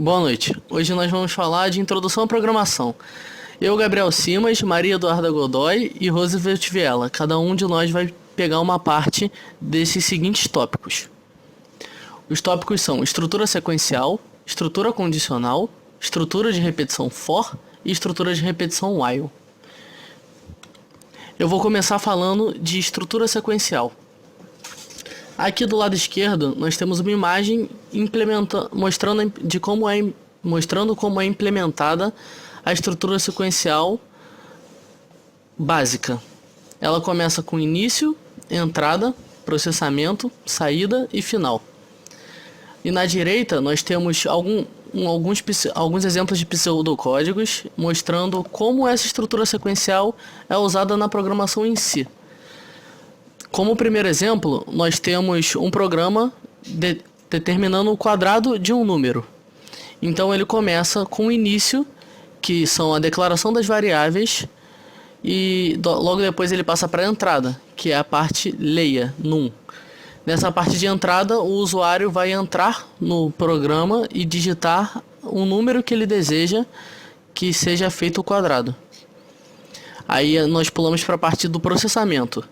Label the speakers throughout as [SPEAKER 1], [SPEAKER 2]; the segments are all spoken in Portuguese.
[SPEAKER 1] Boa noite. Hoje nós vamos falar de introdução à programação. Eu, Gabriel Simas, Maria Eduarda Godoy e Roosevelt Viela. Cada um de nós vai pegar uma parte desses seguintes tópicos. Os tópicos são estrutura sequencial, estrutura condicional, estrutura de repetição for e estrutura de repetição while. Eu vou começar falando de estrutura sequencial. Aqui do lado esquerdo nós temos uma imagem mostrando como é implementada a estrutura sequencial básica. Ela começa com início, entrada, processamento, saída e final. E na direita nós temos alguns exemplos de pseudocódigos mostrando como essa estrutura sequencial é usada na programação em si. Como primeiro exemplo, nós temos um programa determinando o quadrado de um número. Então ele começa com o início, que são a declaração das variáveis, e logo depois ele passa para a entrada, que é a parte leia, num. Nessa parte de entrada, o usuário vai entrar no programa e digitar o número que ele deseja que seja feito o quadrado. Aí nós pulamos para a parte do processamento.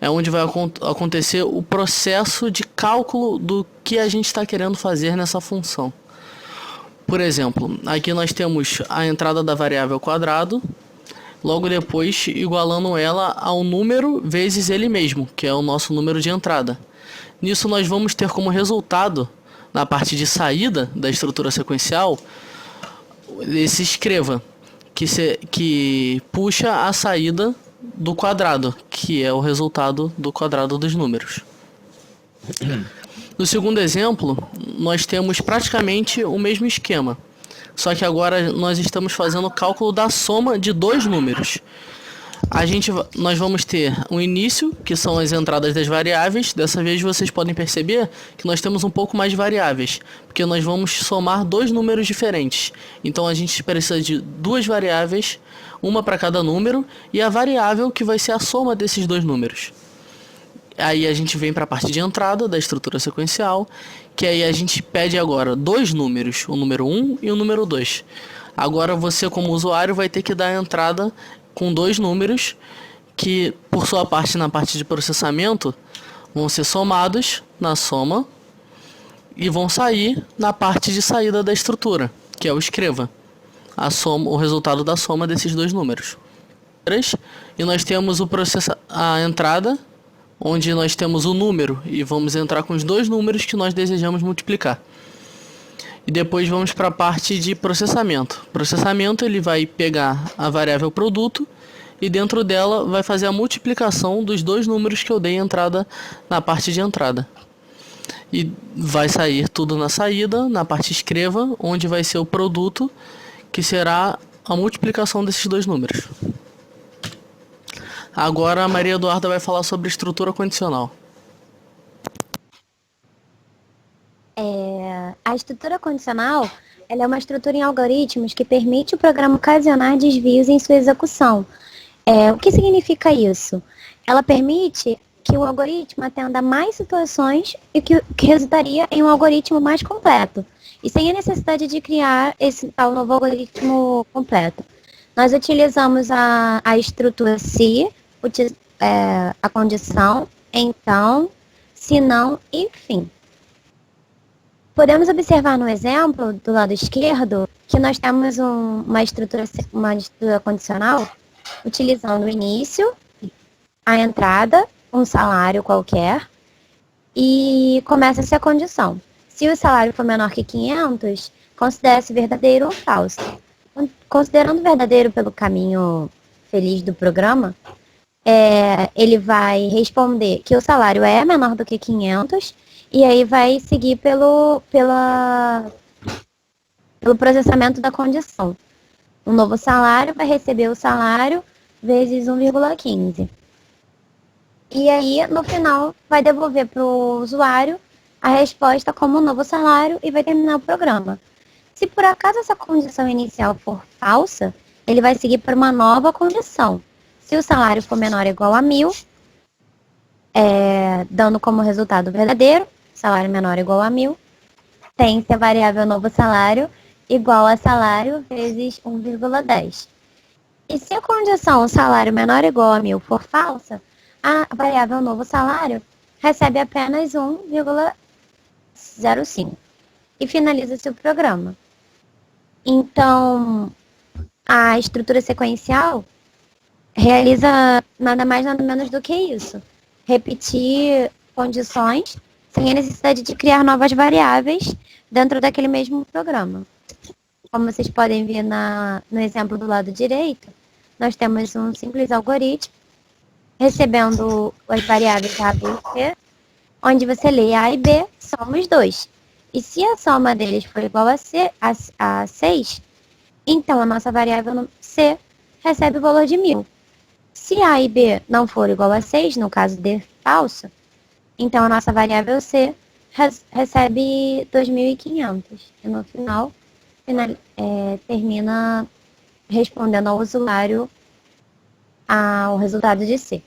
[SPEAKER 1] É onde vai acontecer o processo de cálculo do que a gente está querendo fazer nessa função. Por exemplo, aqui nós temos a entrada da variável quadrado, logo depois igualando ela ao número vezes ele mesmo, que é o nosso número de entrada. Nisso nós vamos ter como resultado, na parte de saída da estrutura sequencial, esse escreva, que puxa a saída do quadrado, que é o resultado do quadrado dos números. No segundo exemplo, nós temos praticamente o mesmo esquema, só que agora nós estamos fazendo o cálculo da soma de dois números. Nós vamos ter um início, que são as entradas das variáveis. Dessa vez vocês podem perceber que nós temos um pouco mais de variáveis, porque nós vamos somar dois números diferentes. Então a gente precisa de duas variáveis, uma para cada número, e a variável que vai ser a soma desses dois números. Aí a gente vem para a parte de entrada da estrutura sequencial, que aí a gente pede agora dois números, o número 1 e o número 2. Agora você, como usuário, vai ter que dar a entrada com dois números que, por sua parte, na parte de processamento, vão ser somados na soma e vão sair na parte de saída da estrutura, que é o escreva, o resultado da soma desses dois números. E nós temos a entrada, onde nós temos o número e vamos entrar com os dois números que nós desejamos multiplicar. E depois vamos para a parte de processamento. Processamento, ele vai pegar a variável produto e dentro dela vai fazer a multiplicação dos dois números que eu dei entrada na parte de entrada. E vai sair tudo na saída, na parte escreva, onde vai ser o produto, que será a multiplicação desses dois números. Agora a Maria Eduarda vai falar sobre estrutura condicional.
[SPEAKER 2] A estrutura condicional ela é uma estrutura em algoritmos que permite o programa ocasionar desvios em sua execução. O que significa isso? Ela permite que o algoritmo atenda mais situações e que resultaria em um algoritmo mais completo, e sem a necessidade de criar esse tal novo algoritmo completo. Nós utilizamos a estrutura se, a condição, então, se não e fim. Podemos observar no exemplo do lado esquerdo que nós temos uma estrutura condicional utilizando o início, a entrada, um salário qualquer, e começa-se a condição. Se o salário for menor que 500, considere-se verdadeiro ou falso. Considerando verdadeiro pelo caminho feliz do programa, ele vai responder que o salário é menor do que 500, e aí vai seguir pelo processamento da condição. O novo salário vai receber o salário vezes 1,15. E aí, no final, vai devolver para o usuário a resposta como um novo salário e vai terminar o programa. Se por acaso essa condição inicial for falsa, ele vai seguir para uma nova condição. Se o salário for menor ou igual a 1.000, dando como resultado verdadeiro, salário menor ou igual a 1.000, tem-se a variável novo salário, igual a salário vezes 1,10. E se a condição salário menor ou igual a 1.000 for falsa, a variável novo salário recebe apenas 1,05 e finaliza-se o programa. Então, a estrutura sequencial realiza nada mais nada menos do que isso. Repetir condições sem a necessidade de criar novas variáveis dentro daquele mesmo programa. Como vocês podem ver no exemplo do lado direito, nós temos um simples algoritmo recebendo as variáveis A, B e C, onde você lê A e B, soma os dois. E se a soma deles for igual a 6, então a nossa variável C recebe o valor de 1.000. Se A e B não for igual a 6, no caso de falso, então a nossa variável C recebe 2.500. E no final, termina respondendo ao usuário o resultado de C.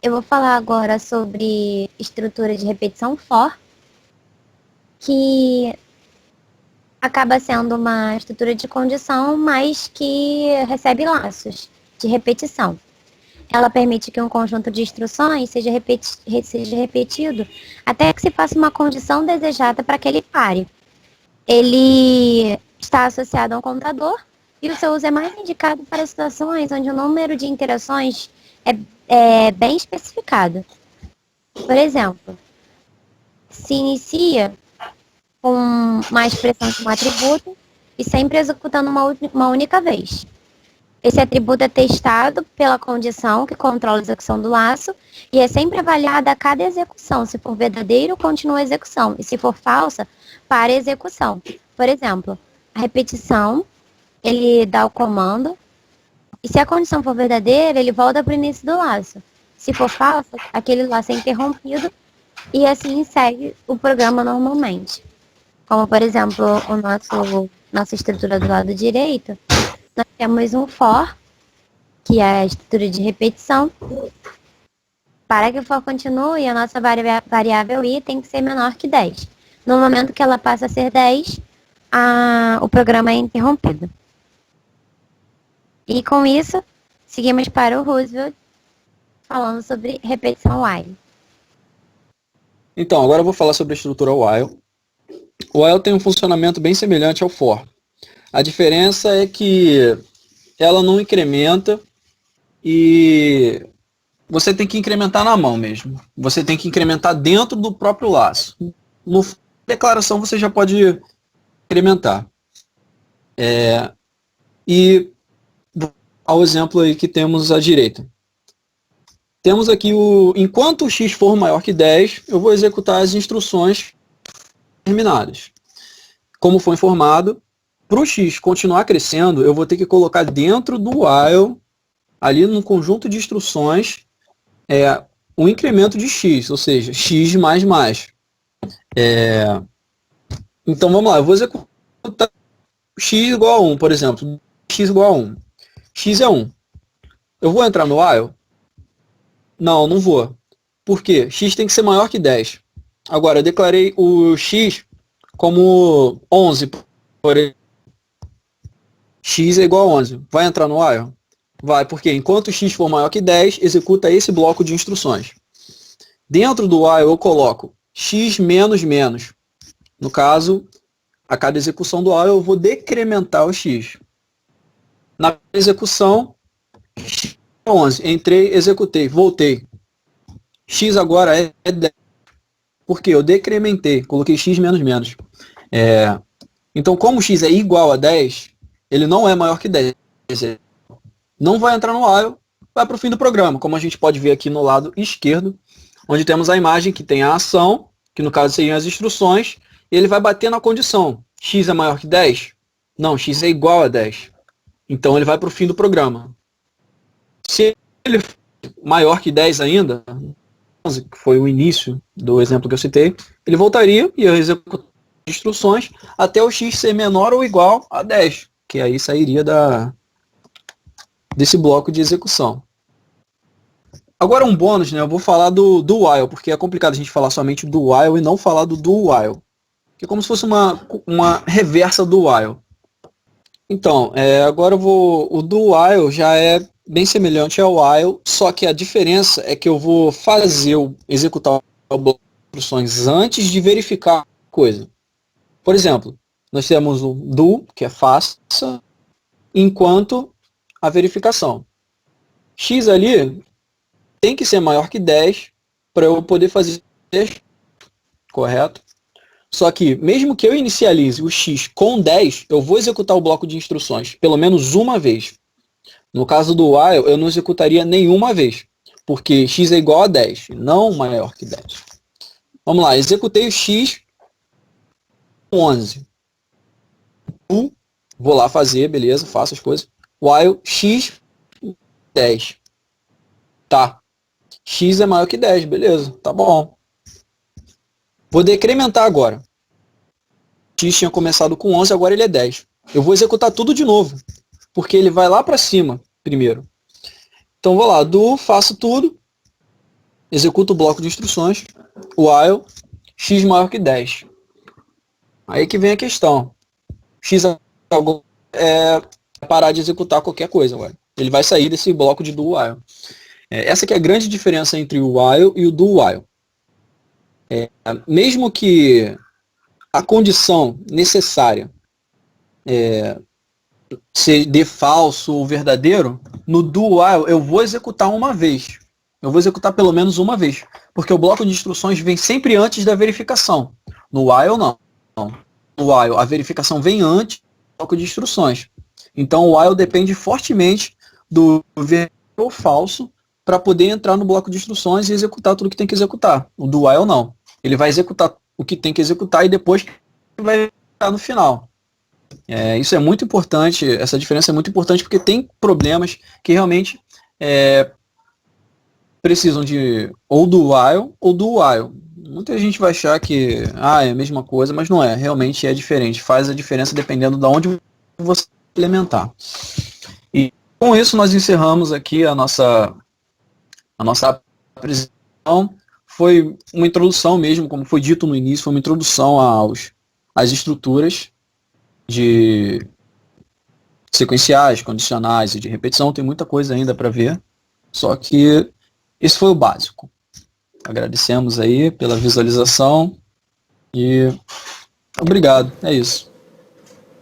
[SPEAKER 2] Eu vou falar agora sobre estrutura de repetição for, que acaba sendo uma estrutura de condição, mas que recebe laços de repetição. Ela permite que um conjunto de instruções seja repetido até que se faça uma condição desejada para que ele pare. Ele está associado a um contador e o seu uso é mais indicado para situações onde o número de interações é bem especificado. Por exemplo, se inicia com uma expressão de um atributo e sempre executando uma única vez. Esse atributo é testado pela condição que controla a execução do laço e é sempre avaliada a cada execução. Se for verdadeiro, continua a execução. E se for falsa, para a execução. Por exemplo, a repetição, ele dá o comando e se a condição for verdadeira, ele volta para o início do laço. Se for falsa, aquele laço é interrompido e assim segue o programa normalmente. Como, por exemplo, nossa estrutura do lado direito, nós temos um for, que é a estrutura de repetição. Para que o for continue, a nossa variável i tem que ser menor que 10. No momento que ela passa a ser 10, o programa é interrompido. E com isso, seguimos para o Roosevelt, falando sobre repetição while.
[SPEAKER 3] Então, agora eu vou falar sobre a estrutura while. O while tem um funcionamento bem semelhante ao for. A diferença é que ela não incrementa e você tem que incrementar na mão mesmo. Você tem que incrementar dentro do próprio laço. No declaração você já pode incrementar. E ao exemplo aí que temos à direita. Temos aqui enquanto o x for maior que 10, eu vou executar as instruções terminadas. Como foi informado, para o x continuar crescendo, eu vou ter que colocar dentro do while, ali no conjunto de instruções, um incremento de x, ou seja, x mais mais. Então vamos lá, eu vou executar x igual a 1, por exemplo. X igual a 1. X é 1. Eu vou entrar no while? Não, não vou. Por quê? X tem que ser maior que 10. Agora, eu declarei o x como 11, por exemplo. X é igual a 11. Vai entrar no while? Vai, porque enquanto x for maior que 10, executa esse bloco de instruções. Dentro do while eu coloco x menos menos. No caso, a cada execução do while eu vou decrementar o x. Na execução, x é 11. Entrei, executei, voltei. X agora é 10. Porque eu decrementei, coloquei x menos menos. Então, como x é igual a 10, ele não é maior que 10. Não vai entrar no while, vai para o fim do programa, como a gente pode ver aqui no lado esquerdo, onde temos a imagem que tem a ação, que no caso seriam as instruções, e ele vai bater na condição. X é maior que 10? Não, x é igual a 10. Então ele vai para o fim do programa. Se ele for maior que 10 ainda, que foi o início do exemplo que eu citei, ele voltaria e eu executar as instruções até o x ser menor ou igual a 10, que aí sairia desse bloco de execução. Agora um bônus, né? Eu vou falar do while, porque é complicado a gente falar somente do while e não falar do do while. que é como se fosse uma reversa do while. Então, agora o do while já é bem semelhante ao while, só que a diferença é que eu vou executar o bloco de instruções antes de verificar a coisa. Por exemplo, nós temos o do, que é faça, enquanto a verificação. X ali tem que ser maior que 10 para eu poder fazer, correto? Só que, mesmo que eu inicialize o X com 10, eu vou executar o bloco de instruções pelo menos uma vez. No caso do while, eu não executaria nenhuma vez, porque X é igual a 10, não maior que 10. Vamos lá, executei o X com 11. Vou lá fazer, beleza, faço as coisas. While X 10. Tá. X é maior que 10, beleza, tá bom. Vou decrementar agora. X tinha começado com 11, agora ele é 10. Eu vou executar tudo de novo, porque ele vai lá para cima primeiro. Então vou lá, faço tudo, executo o bloco de instruções, while x maior que 10. Aí que vem a questão. X é parar de executar qualquer coisa agora. Ele vai sair desse bloco de do while. Essa que é a grande diferença entre o while e o do while. Mesmo que a condição necessária se dê falso ou verdadeiro, no do while eu vou executar uma vez. Eu vou executar pelo menos uma vez. Porque o bloco de instruções vem sempre antes da verificação. No while, não. No while, a verificação vem antes do bloco de instruções. Então, o while depende fortemente do verdadeiro ou falso para poder entrar no bloco de instruções e executar tudo que tem que executar. O do while, não. Ele vai executar o que tem que executar e depois vai ficar no final. Isso é muito importante, essa diferença é muito importante porque tem problemas que realmente precisam de ou do while ou do while. Muita gente vai achar que é a mesma coisa, mas não é, realmente é diferente, faz a diferença dependendo de onde você implementar. E com isso nós encerramos aqui a nossa apresentação. Foi uma introdução mesmo, como foi dito no início, foi uma introdução às estruturas de sequenciais, condicionais e de repetição. Tem muita coisa ainda para ver, só que esse foi o básico. Agradecemos aí pela visualização e obrigado, é isso.